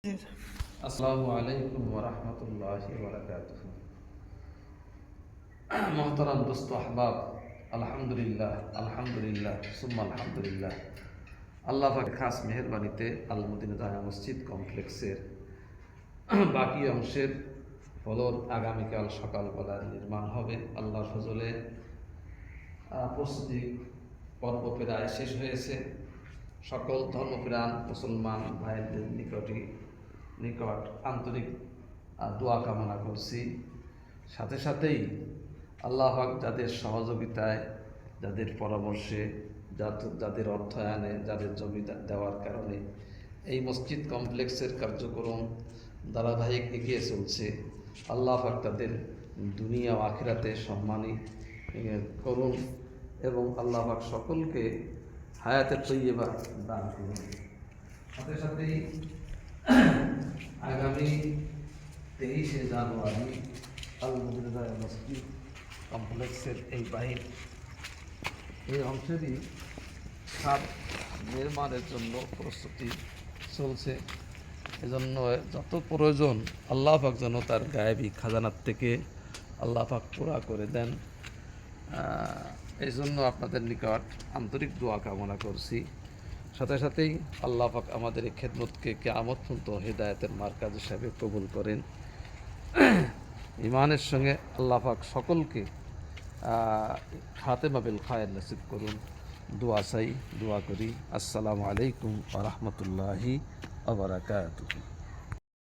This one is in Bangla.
আসসালামু আলাইকুম ওয়া রাহমাতুল্লাহি ওয়া বারাকাতুহু। মোহতারাম দোস্ত আহবাব, আলহামদুলিল্লাহ আলহামদুলিল্লাহ সুম্মা আলহামদুলিল্লাহ। আল্লাহ পাকের খাস মেহেরবানিতে আল মদিনা জামে মসজিদ কমপ্লেক্সের বাকি অংশের ফলর আগামীকাল সকালবেলা নির্মাণ হবে। আল্লাহর ফজলে প্রস্তুতি পর্ব প্রায় শেষ হয়েছে। সকল ধর্মপ্রাণ মুসলমান ভাইদের নিকট আন্তরিক দোয়া কামনা করছি। সাথে সাথেই আল্লাহ পাক যাদের সহযোগিতায়, যাদের পরামর্শে, যাদের অর্থায়নে, যাদের জমি দেওয়ার কারণে এই মসজিদ কমপ্লেক্সের কার্যক্রম ধারাবাহিক এগিয়ে চলছে, আল্লাহ পাক তাদের দুনিয়া ও আখিরাতে সম্মানী করুন এবং আল্লাহ পাক সকলকে হায়াতের তৈয়বা দান করুন। সাথে সাথেই আগামী 23শে জানুয়ারি আল মদিনা জামে মসজিদ কমপ্লেক্সের এই অংশেরই ছাদ নির্মাণের জন্য প্রস্তুতি চলছে। এজন্য যত প্রয়োজন আল্লাহ পাক যেন তার গায়েবী খাজানার থেকে আল্লাহ পাক পুরা করে দেন, এই জন্য আপনাদের নিকট আন্তরিক দোয়া কামনা করছি। সাথে সাথেই আল্লাহ পাক আমাদের এই খেদমতকে কিয়ামত পর্যন্ত হেদায়েতের মার্কাজ হিসাবে কবুল করেন। ইমানের সঙ্গে আল্লাহ পাক সকলকে খাতেমা বিল খায়ের নসিব করুন। দোয়া করি। আসসালামু আলাইকুম ওয়া রাহমাতুল্লাহি ওয়া বারাকাতুহু।